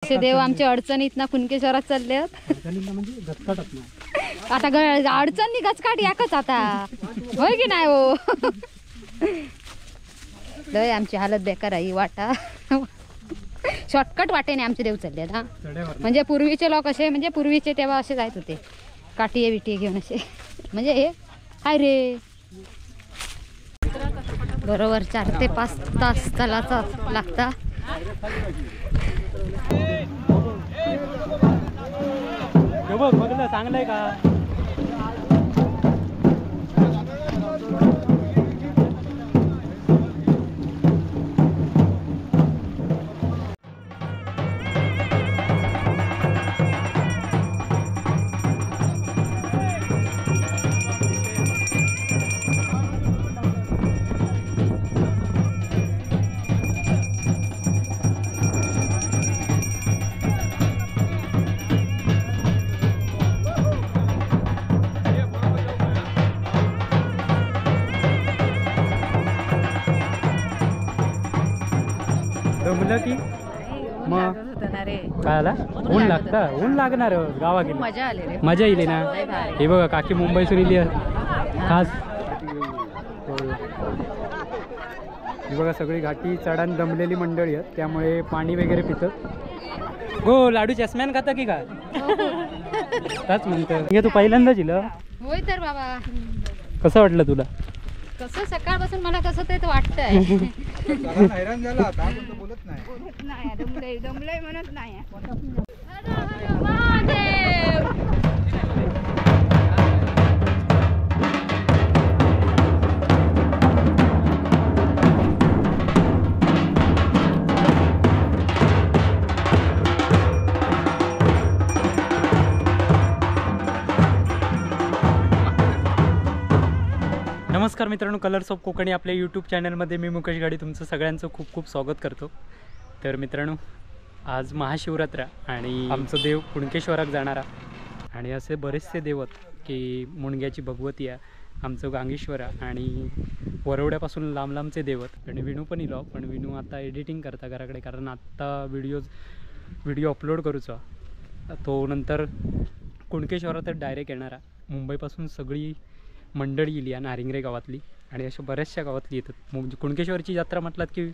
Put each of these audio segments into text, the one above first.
असे देव आमच्या अडचणीत ना कुणकेश्वरात चालले आता अडचणी गचकाट याकच आता होय की नाही हो. लय आमची हालत बेकार आहे वाटा. शॉर्टकट वाटेने आमचे देव चालले हा. म्हणजे पूर्वीचे लोक असे म्हणजे पूर्वीचे तेव्हा असे जायत होते काठी बिटी घेऊन असे. म्हणजे हे काय रे बरोबर 4 ते 5 तास चालाचा लागता. बघ चांगलंय का. जमलं की मग काय आला ऊन लागतं. ऊन लागणार गावा गेली मजा येईल ना. हे बघा काकी मुंबईतून इली खास. हे बघा सगळी घाटी चढान दमलेली मंडळी आहेत त्यामुळे पाणी वगैरे पितात. हो लाडू चष्म्यान खाता की काय त्याच म्हणतं. तू पहिल्यांदाच इलं होय तर बाबा. कसं वाटलं तुला. कसं सकाळपासून मला कसं ते वाटतंय. हैराण झाला आता आपण बोलत नाही. दमलंय म्हणत नाही. नमस्कार मित्रांनो, कलर्स ऑफ कोकणी आपल्या यूट्यूब चॅनलमध्ये मी मुकेश गाडी तुमचं सगळ्यांचं खूप खूप स्वागत करतो. तर मित्रांनो आज महाशिवरात्र आणि आमचं देव कुणकेश्वरात जाणारा आणि असे बरेचसे देव आहेत की मुणग्याची भगवती आहे, आमचं गांगेश्वरा आणि वरवड्यापासून लांब लांबचे देव आहेत. आणि विनू पण इलो पण विनू आता एडिटिंग करता घराकडे कारण आत्ता व्हिडिओ अपलोड करूचा तो नंतर कुणकेश्वरात डायरेक्ट येणारा. मुंबईपासून सगळी मंडळी येली आहे नारिंगरे गावातली आणि अशा बऱ्याचशा गावातली येतात. म्हणजे कुणकेश्वरची यात्रा म्हटलात की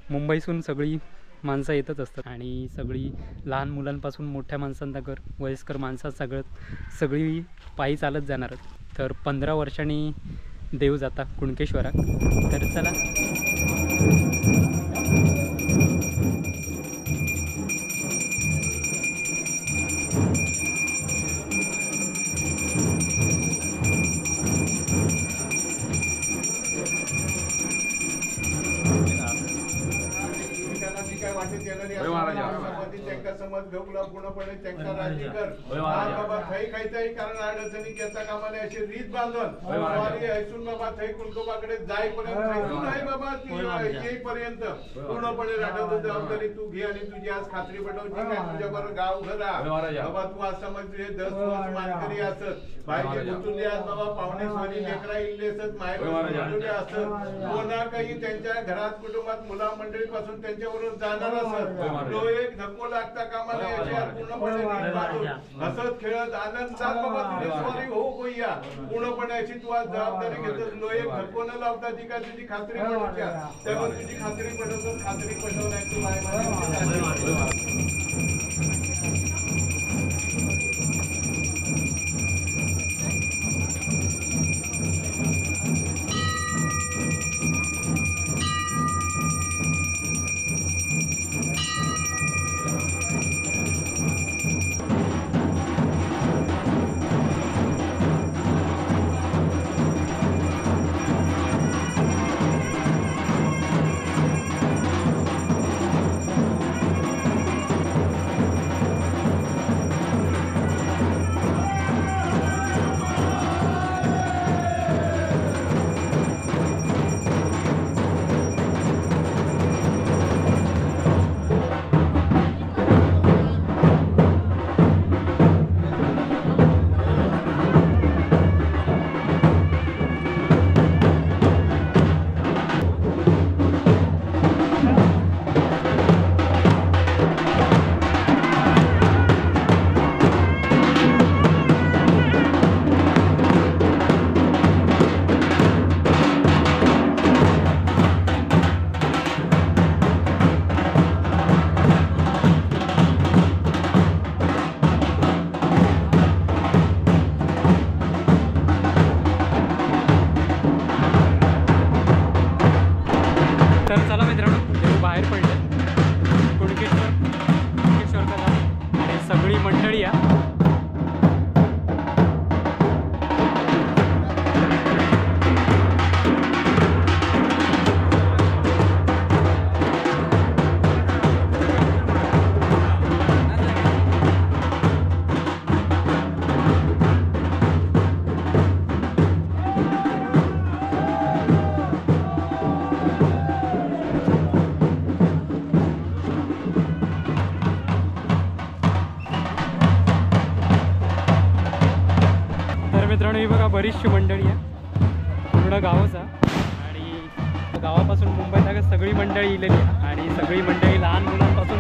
मुंबईतून सगळी माणसं येतच असतात आणि सगळी लहान मुलांपासून मोठ्या माणसांना वयस्कर माणसात सगळी पायी चालत जाणार. तर 15 वर्षांनी देव जाता कुणकेश्वरात. तर चला पूर्णपणे त्यांचा राजी कर बाबा थई खायचाही कारण अडचणी घेता कामाने अशी रीत बांधून वारी ऐसून बाबा थई कुलकोबाकडे जाईपर्यंत ऐसून आहे बाबा येईपर्यंत पूर्णपणे राहण्याची जबाबदारी तू घे आणि तुझी आज खात्री पटवची काय तुझ्या बरोबर गाव घरा बाबा तू आज समज तुझे 10 वर्ष मानकरी असत बाईचे गुंतुले आज बाबा पाहुणे स्वारी लेकरा इल्ले असत मायबाप असत कोणा काही त्यांच्या घरात कुटुंबात मुला मंडळी पासून त्यांच्याबरोबर जाणार असत तो एक धक्को लागता कामाने हसत खेळत आनंदात बाबा तुझी स्वारी हो कोया पूर्णपणे अशी तू आज जबाबदारी घेतोस. लो एक धक्को न लावता जी काय तुझी खात्री पडवच्या त्यावर तुझी खात्री पटवतो. खात्री पटवण्याची मित्रांनो ही बघा बरीचशी मंडळी आहे पूर्ण गावाचा आणि गावापासून मुंबईत सगळी मंडळी इलेली आहे आणि सगळी मंडळी लहान मुलांपासून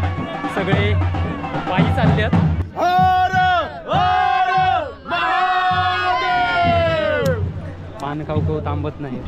सगळे पायी चालले आहेत. पान खाऊ थांबत नाही.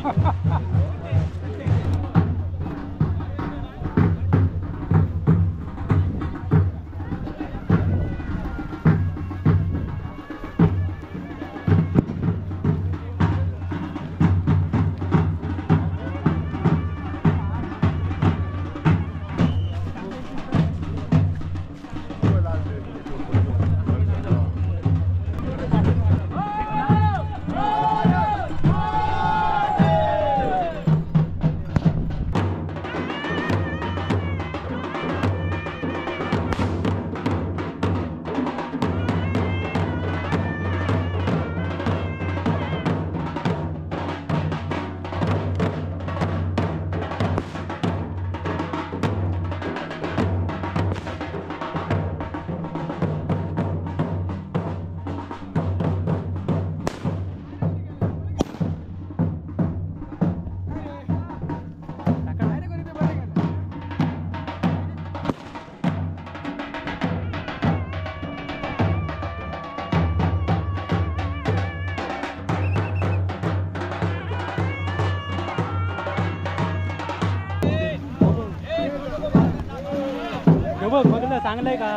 बघलं चांगलंय का?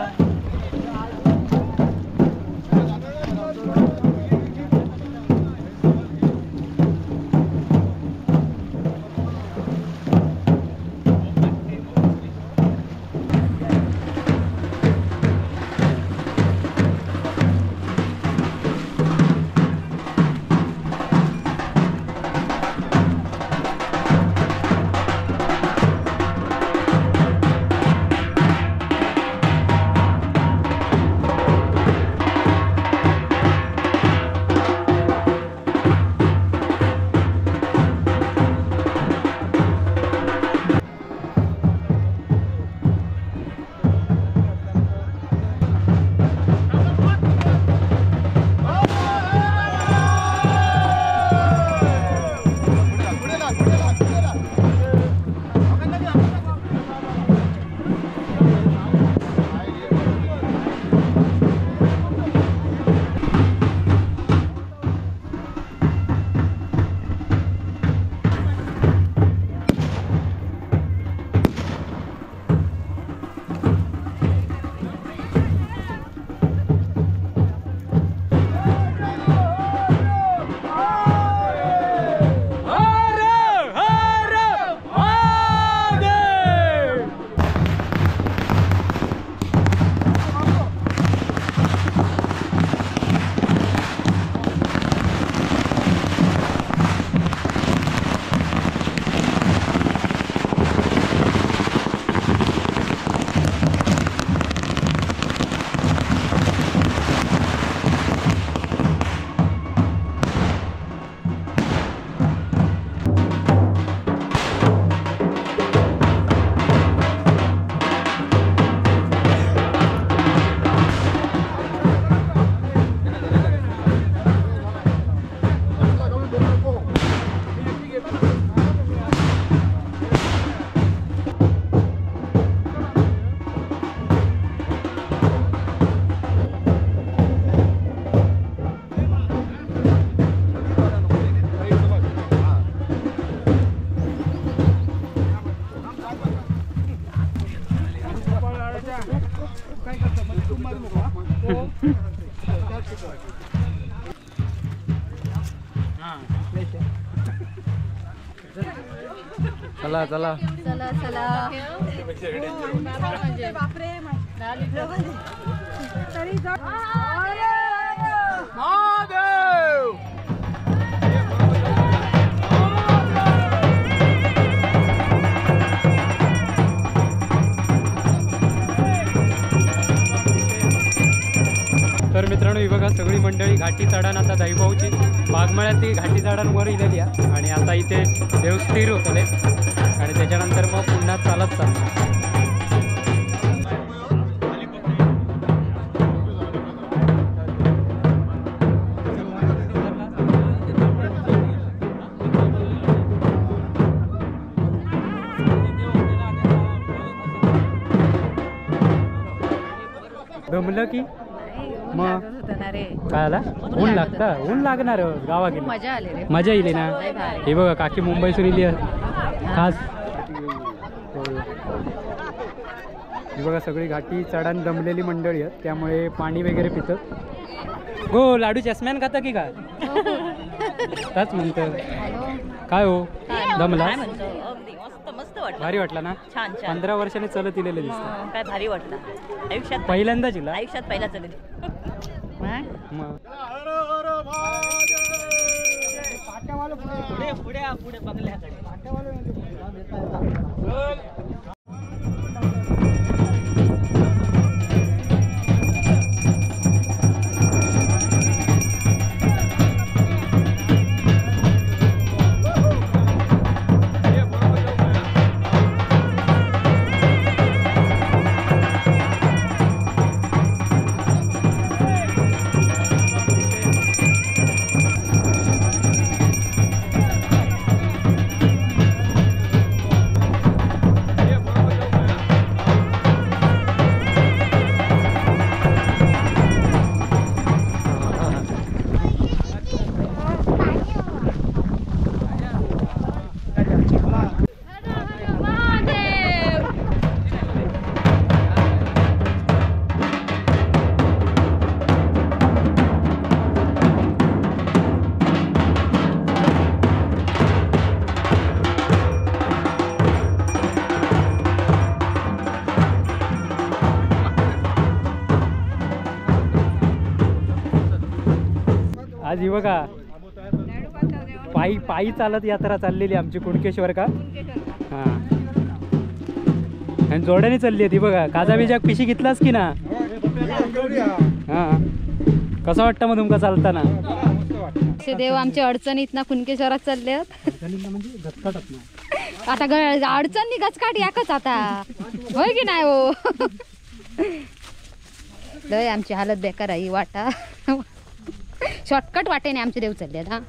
चला चला चला चला बापरे तरी तर मित्रांनो ही बघा सगळी मंडळी घाटी चढण आता दहीभाऊची बागमळ्यात घाटी चढण वर इलेली आहे आणि आता इथे देव स्थिर होतले आणि त्याच्यानंतर मग पुन्हा चालत चालतो. दमलं की मग काय आला ऊन लागतं ऊन लागणार गावा गेली मजा आली रे. मजा येईल ना. हे बघा काकी मुंबईसून इली खास. ही बघा सगळी घाटी चढान दमलेली मंडळी आहेत त्यामुळे पाणी वगैरे पितात. हो लाडू चष्म्यान खाता की काय त्याच म्हणतं काय हो दमला मस्त वाटलं. भारी वाटला ना. छान छान 15 वर्षाने चलत इलेलं दिसतं. काय भारी वाटलं आयुष्यात पहिल्यांदाच इला आयुष्यात पहिला चलेल. मग आज ही बघा पायी पायी चालत यात्रा चाललेली आमची कुणकेश्वर का. हां आणि जोड्याने चालली आहे ती बघा. काजा बिजा पिशी घेतलास की ना. हां कसं वाटतं मग तुमका चालताना. असे देव आमच्या अडचणीत ना कुणकेश्वरात चालले म्हणजे आता अडचणी गचकाट याकच आता होय की नाही हो. लय आमची हालत बेकार आहे. वाटा शॉर्टकट वाटेने आमचे देव चालले हा.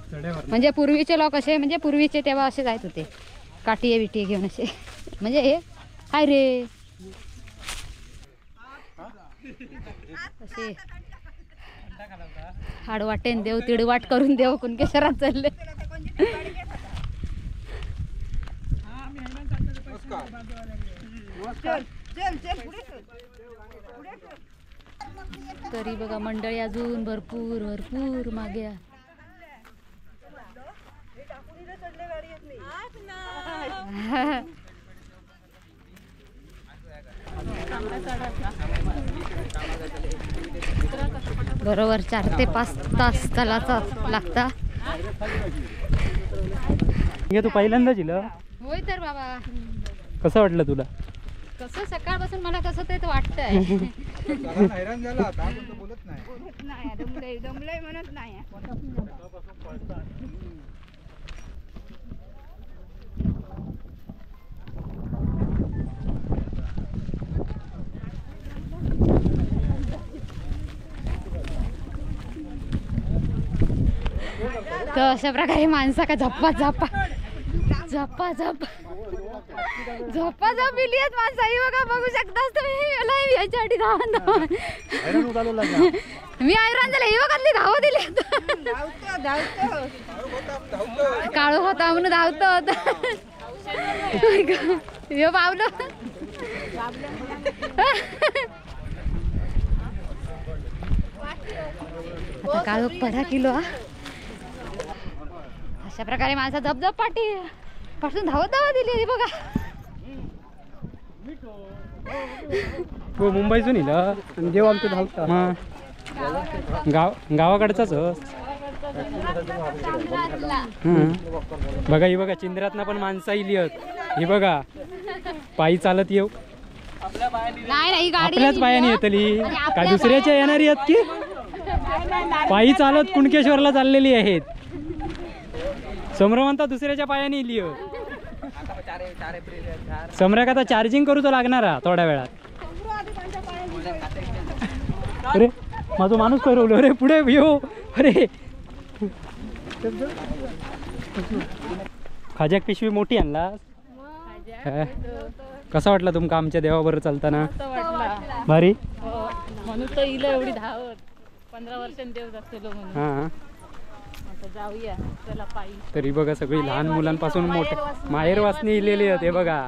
म्हणजे पूर्वीचे लोक असे म्हणजे पूर्वीचे तेव्हा असे जायत होते काठी बिटी घेऊन असे. म्हणजे हे काय रे असे आडवाटेन देव तिडवाट करून देव कुणकेश्वरात चालले. तरी बघा मंडळी अजून भरपूर भरपूर मागे आहे. बरोबर 4 ते 5 तास चालाचा लागता. तू पहिल्यांदाच इलं होय तर बाबा. कसं वाटलं तुला. कसं सकाळपासून मला कसं ते वाटतंय. हैराण झाला आता आपण तर बोलत नाही. दमलंय म्हणत नाही. तर अशा प्रकारे माणसा का झप्पा झप्पा झप्पा झप झप्पा झप इलियत माणसा. ही बघा बघू शकतास तुम्ही. याच्या आधी धावून मी हैराण झाले. ही बघा धाव दिली काळू होता म्हणून धावतो होता. हे पावलं आता काळू 15 किलो. अशा प्रकारे माणसा झपझप पाठी पासून धावत धावत दिली बघा. हो मुंबईतून इलं देव आमचं धावता. गावाकडचाच बघा. ही बघा चिंद्रातना पण माणसा इली आहेत. ही बघा पायी चालत येऊ. नाही आपल्याच पायाने येतली का दुसऱ्याच्या येणारी आहेत की. पायी चालत कुणकेश्वरला चाललेली आहेत. सम्रामंता दुसऱ्याच्या पायाने इली. सम्राक आता चार्जिंग करू तर लागणार थोड्या वेळात. अरे माझा माणूस करवलो. अरे पुढे येऊ. अरे खाज्याक पिशवी मोठी आणला. कसा वाटला तुमका आमच्या देवाबरोबर चालताना. भारी म्हणून तो इलं एवढी धावत 15 वर्षांनी देव जातलो म्हणून हां आता जाऊया त्याला पायी. तरी बघा सगळी लहान मुलांपासून मोठे माहेर वासनी इलेली आहेत हे बघा.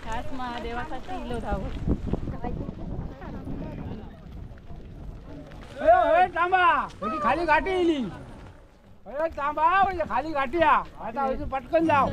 ह्याच महादेवासाठी इलो धावत. खाली गाठी येईल. थांबा खाली गाठी या आता पटकन जाऊ.